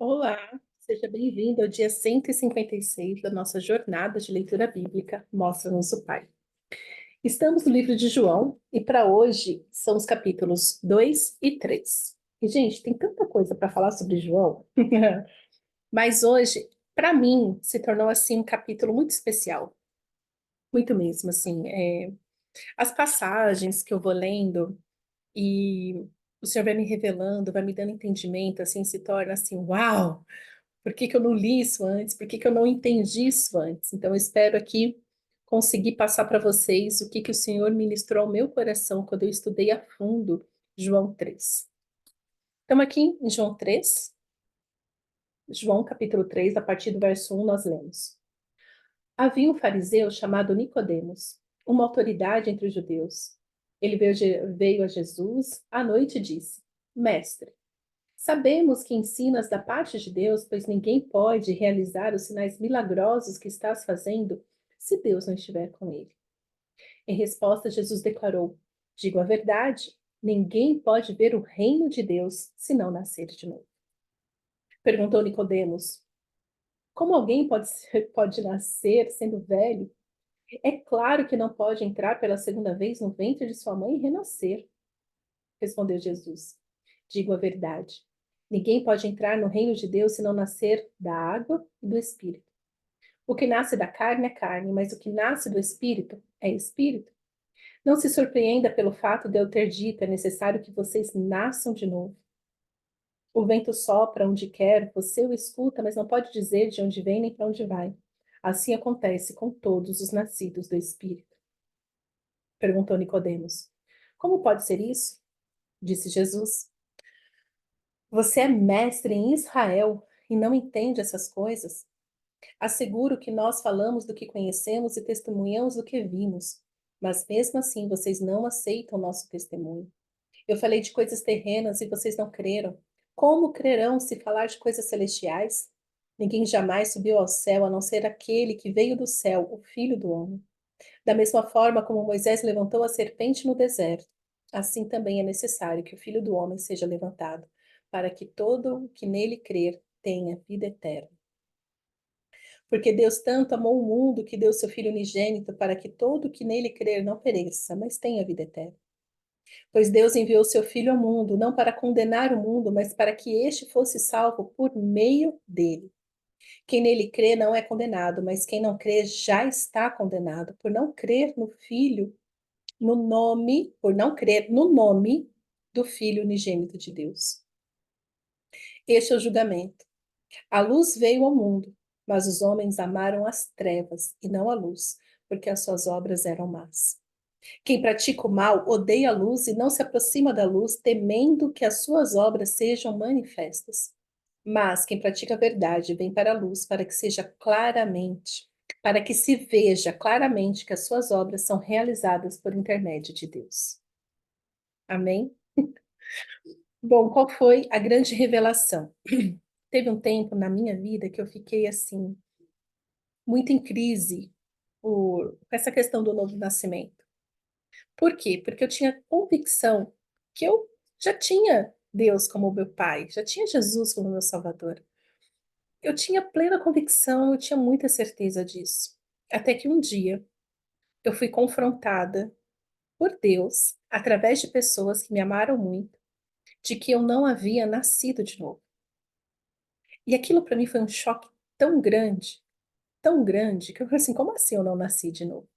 Olá, seja bem-vindo ao dia 156 da nossa jornada de leitura bíblica Mostra-nos o Pai. Estamos no livro de João e para hoje são os capítulos 2 e 3. E, gente, tem tanta coisa para falar sobre João, mas hoje, para mim, se tornou assim um capítulo muito especial, muito mesmo, assim. As passagens que eu vou lendo e o Senhor vai me revelando, vai me dando entendimento, assim, se torna assim, uau! Por que que eu não li isso antes? Por que que eu não entendi isso antes? Então, eu espero aqui conseguir passar para vocês o que que o Senhor ministrou ao meu coração quando eu estudei a fundo João 3. Estamos aqui em João 3, João capítulo 3, a partir do verso 1, nós lemos. Havia um fariseu chamado Nicodemos, uma autoridade entre os judeus. Ele veio a Jesus à noite e disse: Mestre, sabemos que ensinas da parte de Deus, pois ninguém pode realizar os sinais milagrosos que estás fazendo se Deus não estiver com ele. Em resposta, Jesus declarou: Digo a verdade, ninguém pode ver o reino de Deus se não nascer de novo. Perguntou Nicodemos: Como alguém pode nascer sendo velho? É claro que não pode entrar pela segunda vez no ventre de sua mãe e renascer. Respondeu Jesus: Digo a verdade. Ninguém pode entrar no reino de Deus se não nascer da água e do Espírito. O que nasce da carne é carne, mas o que nasce do Espírito é Espírito. Não se surpreenda pelo fato de eu ter dito: é necessário que vocês nasçam de novo. O vento sopra onde quer, você o escuta, mas não pode dizer de onde vem nem para onde vai. Assim acontece com todos os nascidos do Espírito. Perguntou Nicodemos: Como pode ser isso? Disse Jesus: Você é mestre em Israel e não entende essas coisas? Asseguro que nós falamos do que conhecemos e testemunhamos do que vimos, mas mesmo assim vocês não aceitam nosso testemunho. Eu falei de coisas terrenas e vocês não creram. Como crerão se falar de coisas celestiais? Ninguém jamais subiu ao céu a não ser aquele que veio do céu, o Filho do Homem. Da mesma forma como Moisés levantou a serpente no deserto, assim também é necessário que o Filho do Homem seja levantado, para que todo o que nele crer tenha vida eterna. Porque Deus tanto amou o mundo que deu seu Filho unigênito para que todo o que nele crer não pereça, mas tenha vida eterna. Pois Deus enviou seu Filho ao mundo, não para condenar o mundo, mas para que este fosse salvo por meio dele. Quem nele crê não é condenado, mas quem não crê já está condenado, por não crer no Filho no nome, por não crer no nome do Filho unigênito de Deus. Este é o julgamento. A luz veio ao mundo, mas os homens amaram as trevas e não a luz, porque as suas obras eram más. Quem pratica o mal odeia a luz e não se aproxima da luz, temendo que as suas obras sejam manifestas. Mas quem pratica a verdade vem para a luz, para que se veja claramente que as suas obras são realizadas por intermédio de Deus. Amém? Bom, qual foi a grande revelação? Teve um tempo na minha vida que eu fiquei assim, muito em crise com essa questão do novo nascimento. Por quê? Porque eu tinha convicção que eu já tinha Deus como meu pai, já tinha Jesus como meu Salvador. Eu tinha plena convicção, eu tinha muita certeza disso. Até que um dia eu fui confrontada por Deus, através de pessoas que me amaram muito, de que eu não havia nascido de novo. E aquilo para mim foi um choque tão grande, que eu falei assim: como assim eu não nasci de novo?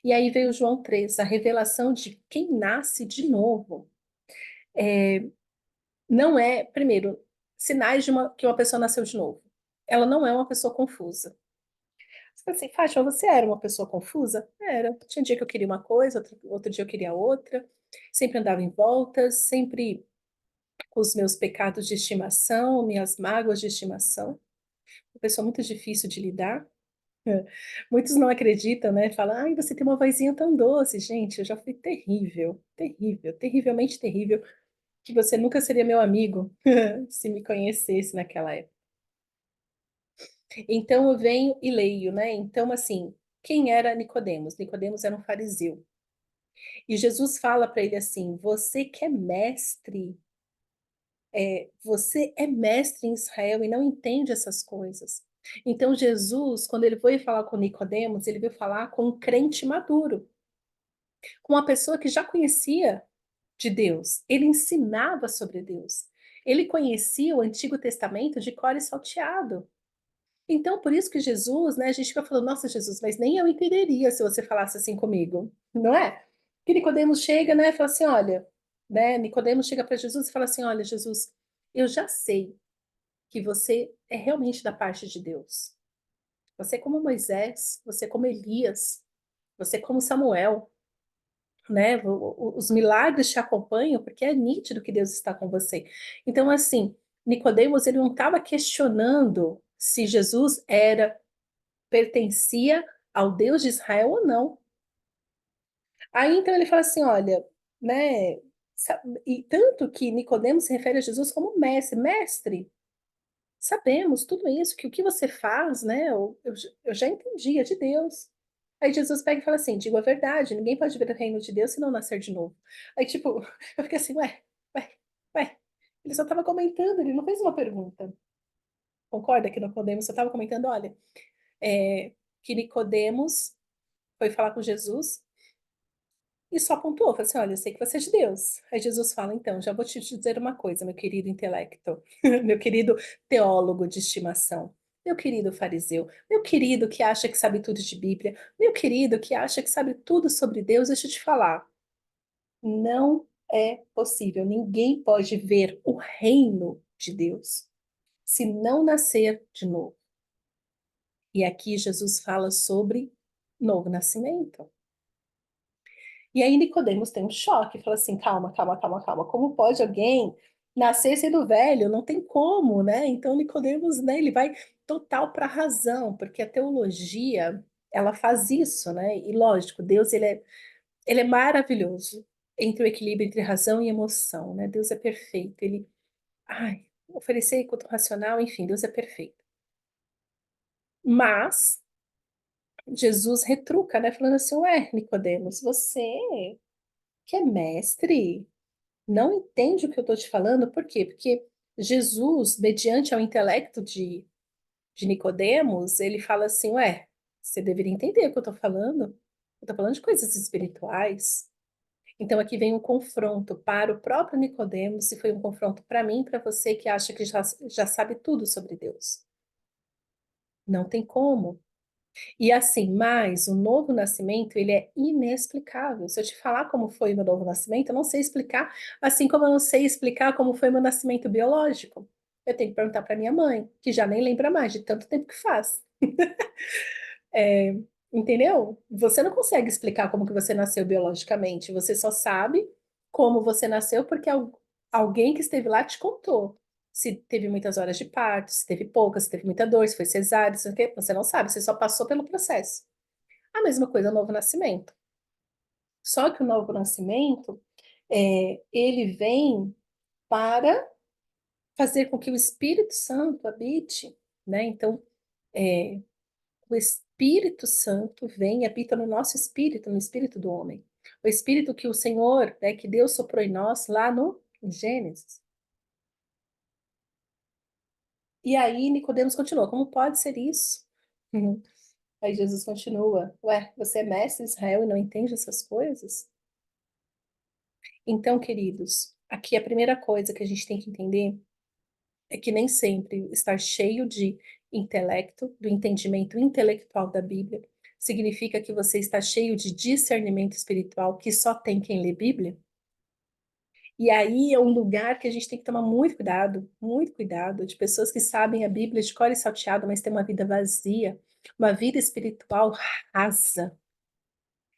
E aí veio João 3, a revelação de quem nasce de novo. É, não é, primeiro, sinais que uma pessoa nasceu de novo. Ela não é uma pessoa confusa. Você fala assim: Fátima, você era uma pessoa confusa? Era. Tinha dia que eu queria uma coisa, outro dia eu queria outra. Sempre andava em voltas, sempre com os meus pecados de estimação, minhas mágoas de estimação. Uma pessoa muito difícil de lidar. É. Muitos não acreditam, né? Falam: ai, você tem uma vozinha tão doce. Gente, eu já fui terrível, terrível, terrivelmente terrível, que você nunca seria meu amigo se me conhecesse naquela época. Então eu venho e leio, né? Então, assim, quem era Nicodemos? Nicodemos era um fariseu. E Jesus fala para ele assim: você que é mestre, você é mestre em Israel e não entende essas coisas. Então Jesus, quando ele foi falar com Nicodemos, ele veio falar com um crente maduro, com uma pessoa que já conhecia de Deus. Ele ensinava sobre Deus. Ele conhecia o Antigo Testamento de cor e salteado. Então, por isso que Jesus, né, a gente fica falando, nossa, Jesus, mas nem eu entenderia se você falasse assim comigo, não é? Que Nicodemos chega, né, e fala assim, olha, né, Nicodemos chega para Jesus e fala assim, olha, Jesus, eu já sei que você é realmente da parte de Deus. Você é como Moisés, você é como Elias, você é como Samuel, né? Os milagres te acompanham porque é nítido que Deus está com você. Então, assim, Nicodemos, ele não estava questionando se Jesus pertencia ao Deus de Israel ou não. Aí então ele fala assim, olha, né? E tanto que Nicodemos se refere a Jesus como mestre, mestre. Sabemos tudo isso, que o que você faz, né? Eu já entendi, é de Deus. Aí Jesus pega e fala assim: digo a verdade, ninguém pode ver o reino de Deus se não nascer de novo. Aí, tipo, eu fiquei assim, ué, ué. Ele só estava comentando, ele não fez uma pergunta. Concorda que Nicodemos só estava comentando, olha, que Nicodemos foi falar com Jesus e só apontou, falou assim: olha, eu sei que você é de Deus. Aí Jesus fala: então, já vou te dizer uma coisa, meu querido intelecto, meu querido teólogo de estimação, meu querido fariseu, meu querido que acha que sabe tudo de Bíblia, meu querido que acha que sabe tudo sobre Deus, deixa eu te falar. Não é possível, ninguém pode ver o reino de Deus se não nascer de novo. E aqui Jesus fala sobre novo nascimento. E aí Nicodemos tem um choque, fala assim, calma, calma, calma, calma, como pode alguém nascer sendo velho? Não tem como, né? Então Nicodemos, né, ele vai total para a razão, porque a teologia, ela faz isso, né? E lógico, Deus, ele é maravilhoso entre o equilíbrio entre razão e emoção, né? Deus é perfeito, ele, ai, oferecer enquanto racional, enfim, Deus é perfeito. Mas Jesus retruca, né, falando assim, ué, Nicodemos, você que é mestre, não entende o que eu estou te falando, por quê? Porque Jesus, mediante ao intelecto de Nicodemos, ele fala assim, ué, você deveria entender o que eu estou falando. Eu estou falando de coisas espirituais. Então aqui vem um confronto para o próprio Nicodemos e foi um confronto para mim, para você que acha que já sabe tudo sobre Deus. Não tem como. E assim, mas o novo nascimento, ele é inexplicável. Se eu te falar como foi o meu novo nascimento, eu não sei explicar, assim como eu não sei explicar como foi o meu nascimento biológico. Eu tenho que perguntar para minha mãe, que já nem lembra mais de tanto tempo que faz. É, entendeu? Você não consegue explicar como que você nasceu biologicamente, você só sabe como você nasceu porque alguém que esteve lá te contou. Se teve muitas horas de parto, se teve poucas, se teve muita dor, se foi cesárea, se não sei o quê, você não sabe, você só passou pelo processo. A mesma coisa, o novo nascimento. Só que o novo nascimento, ele vem para fazer com que o Espírito Santo habite, né? Então, é, o Espírito Santo vem e habita no nosso espírito, no espírito do homem. O espírito que o Senhor, né, que Deus soprou em nós lá no em Gênesis. E aí Nicodemos continua, como pode ser isso? Uhum. Aí Jesus continua, ué, você é mestre de Israel e não entende essas coisas? Então, queridos, aqui a primeira coisa que a gente tem que entender é que nem sempre estar cheio de intelecto, do entendimento intelectual da Bíblia, significa que você está cheio de discernimento espiritual que só tem quem lê Bíblia. E aí é um lugar que a gente tem que tomar muito cuidado, de pessoas que sabem a Bíblia de cor e salteado, mas têm uma vida vazia, uma vida espiritual rasa.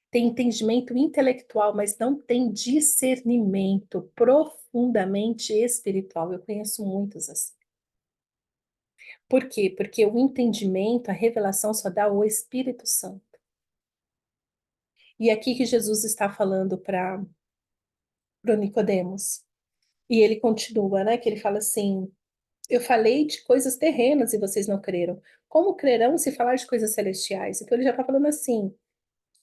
Tem entendimento intelectual, mas não tem discernimento profundamente espiritual. Eu conheço muitos assim. Por quê? Porque o entendimento, a revelação só dá o Espírito Santo. E é aqui que Jesus está falando para o Nicodemos. E ele continua, né? Que ele fala assim: eu falei de coisas terrenas e vocês não creram. Como crerão se falar de coisas celestiais? Então ele já está falando assim: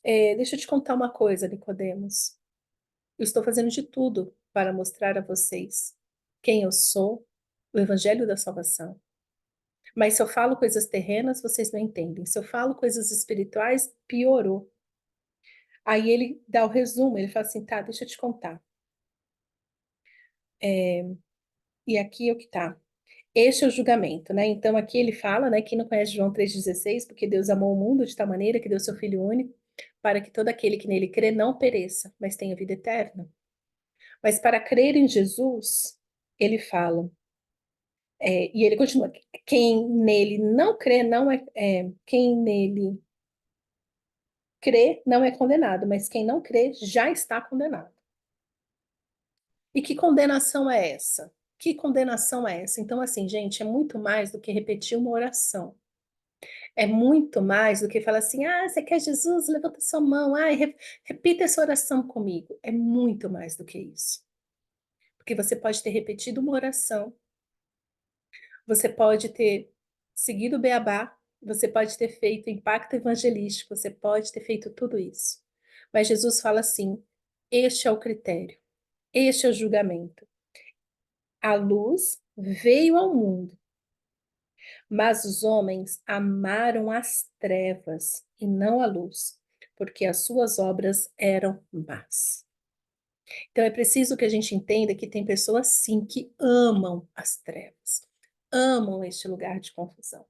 deixa eu te contar uma coisa, Nicodemos. Eu estou fazendo de tudo para mostrar a vocês quem eu sou, o evangelho da salvação. Mas se eu falo coisas terrenas, vocês não entendem. Se eu falo coisas espirituais, piorou. Aí ele dá o resumo, ele fala assim, tá, deixa eu te contar. E aqui é o que tá. Este é o julgamento, né? Então aqui ele fala, né, quem não conhece João 3,16, porque Deus amou o mundo de tal maneira que deu seu Filho único, para que todo aquele que nele crê não pereça, mas tenha vida eterna. Mas para crer em Jesus, ele fala, e ele continua, quem nele não crê não quem nele crê não é condenado, mas quem não crê já está condenado. E que condenação é essa? Que condenação é essa? Então, assim, gente, é muito mais do que repetir uma oração. É muito mais do que falar assim, ah, você quer Jesus? Levanta sua mão, ah, repita essa oração comigo. É muito mais do que isso. Porque você pode ter repetido uma oração, você pode ter seguido o beabá, você pode ter feito impacto evangelístico, você pode ter feito tudo isso. Mas Jesus fala assim: este é o critério, este é o julgamento. A luz veio ao mundo, mas os homens amaram as trevas e não a luz, porque as suas obras eram más. Então é preciso que a gente entenda que tem pessoas sim que amam as trevas, amam este lugar de confusão.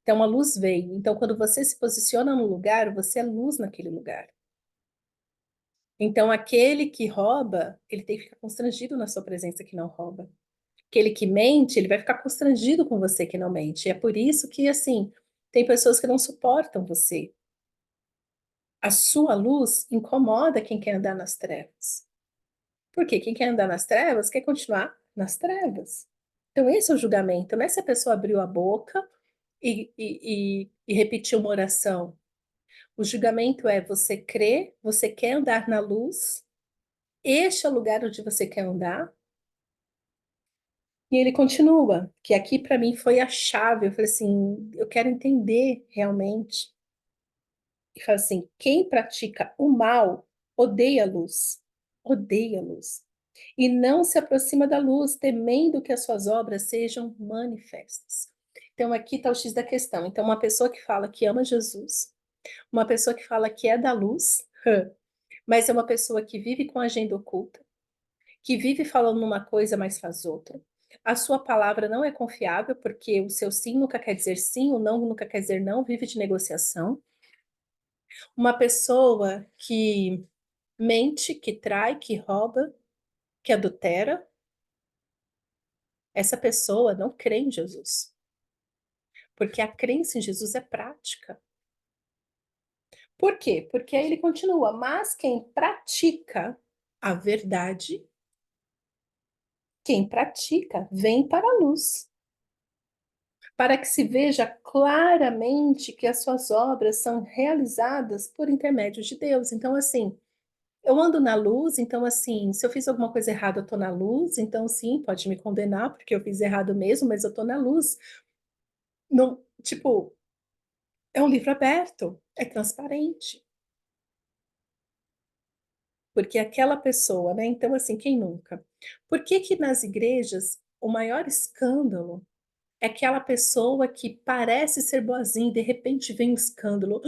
Então a luz veio. Então quando você se posiciona no lugar, você é luz naquele lugar. Então aquele que rouba, ele tem que ficar constrangido na sua presença que não rouba. Aquele que mente, ele vai ficar constrangido com você que não mente. E é por isso que, assim, tem pessoas que não suportam você. A sua luz incomoda quem quer andar nas trevas. Por quê? Quem quer andar nas trevas quer continuar nas trevas. Então, esse é o julgamento. Não é se a pessoa abriu a boca e repetiu uma oração. O julgamento é você crê, você quer andar na luz, este é o lugar onde você quer andar. E ele continua, que aqui para mim foi a chave. Eu falei assim, eu quero entender realmente. E fala assim, quem pratica o mal odeia a luz, odeia a luz. E não se aproxima da luz, temendo que as suas obras sejam manifestas. Então aqui está o X da questão. Então uma pessoa que fala que ama Jesus, uma pessoa que fala que é da luz, mas é uma pessoa que vive com agenda oculta, que vive falando uma coisa, mas faz outra. A sua palavra não é confiável, porque o seu sim nunca quer dizer sim, o não nunca quer dizer não, vive de negociação. Uma pessoa que mente, que trai, que rouba, que adultera, essa pessoa não crê em Jesus. Porque a crença em Jesus é prática. Por quê? Porque aí ele continua, mas quem pratica a verdade, quem pratica, vem para a luz, para que se veja claramente que as suas obras são realizadas por intermédio de Deus. Então, assim, eu ando na luz, então, assim, se eu fiz alguma coisa errada, eu tô na luz, então, sim, pode me condenar, porque eu fiz errado mesmo, mas eu tô na luz. Não, tipo, é um livro aberto, é transparente. Porque aquela pessoa, né? Então, assim, quem nunca? Por que que nas igrejas o maior escândalo é aquela pessoa que parece ser boazinha e de repente vem um escândalo.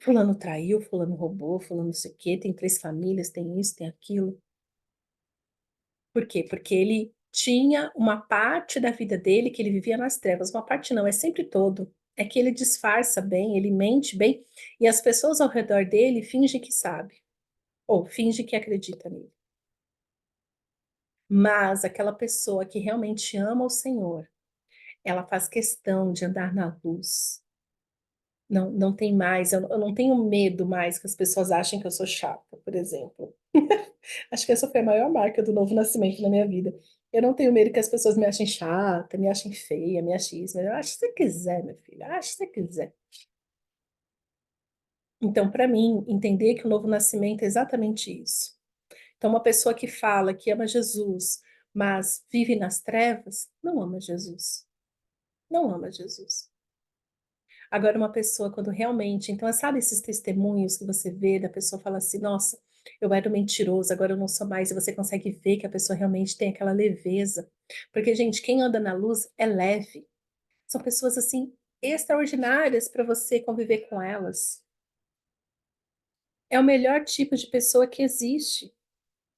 Fulano traiu, fulano roubou, fulano não sei o quê, tem 3 famílias, tem isso, tem aquilo. Por quê? Porque ele tinha uma parte da vida dele que ele vivia nas trevas. Uma parte não, é sempre todo. É que ele disfarça bem, ele mente bem, e as pessoas ao redor dele fingem que sabe, ou fingem que acredita nele. Mas aquela pessoa que realmente ama o Senhor, ela faz questão de andar na luz. Não, não tem mais, eu não tenho medo mais que as pessoas achem que eu sou chata, por exemplo. Acho que essa foi a maior marca do novo nascimento na minha vida. Eu não tenho medo que as pessoas me achem chata, me achem feia, me achem isso, mas eu acho que você quiser, meu filho, acho que você quiser. Então, para mim, entender que o novo nascimento é exatamente isso. Então, uma pessoa que fala que ama Jesus, mas vive nas trevas, não ama Jesus. Não ama Jesus. Agora, uma pessoa, quando realmente. Então, sabe esses testemunhos que você vê da pessoa fala assim: nossa. eu era um mentiroso, agora eu não sou mais, e você consegue ver que a pessoa realmente tem aquela leveza. Porque, gente, quem anda na luz é leve. São pessoas, assim, extraordinárias para você conviver com elas. É o melhor tipo de pessoa que existe.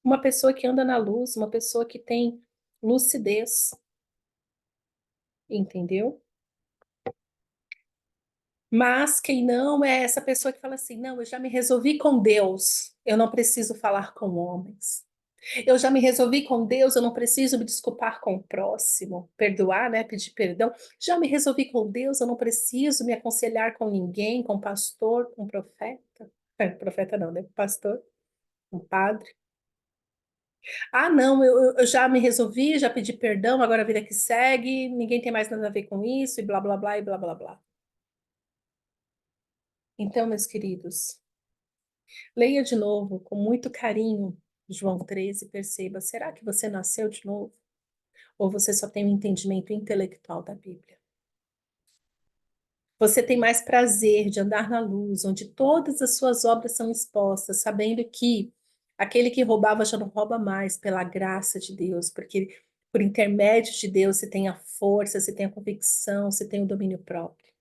Uma pessoa que anda na luz, uma pessoa que tem lucidez, entendeu? Mas quem não é essa pessoa que fala assim: não, eu já me resolvi com Deus, eu não preciso falar com homens. Eu já me resolvi com Deus, eu não preciso me desculpar com o próximo, perdoar, né? Pedir perdão. Já me resolvi com Deus, eu não preciso me aconselhar com ninguém, com pastor, com profeta. Profeta não, né? Pastor, um padre. Ah, não, eu já me resolvi, já pedi perdão, agora a vida que segue, ninguém tem mais nada a ver com isso, e blá, blá, blá, e blá, blá, blá. Então, meus queridos, leia de novo, com muito carinho, João 13, e perceba, será que você nasceu de novo? Ou você só tem um entendimento intelectual da Bíblia? Você tem mais prazer de andar na luz, onde todas as suas obras são expostas, sabendo que aquele que roubava já não rouba mais pela graça de Deus, porque por intermédio de Deus você tem a força, você tem a convicção, você tem o domínio próprio.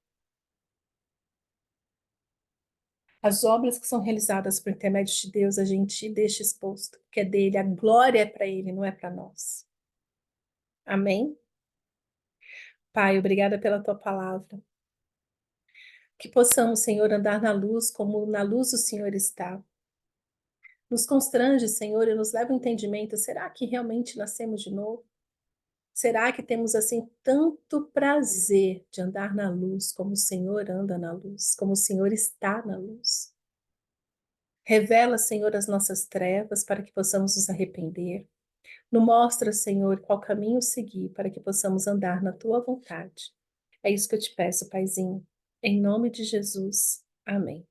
As obras que são realizadas por intermédio de Deus, a gente deixa exposto, que é dele, a glória é para ele, não é para nós. Amém? Pai, obrigada pela tua palavra. Que possamos, Senhor, andar na luz como na luz o Senhor está. Nos constrange, Senhor, e nos leva ao entendimento. Será que realmente nascemos de novo? Será que temos assim tanto prazer de andar na luz como o Senhor anda na luz, como o Senhor está na luz? Revela, Senhor, as nossas trevas para que possamos nos arrepender. Nos mostra, Senhor, qual caminho seguir para que possamos andar na tua vontade. É isso que eu te peço, Paizinho. Em nome de Jesus. Amém.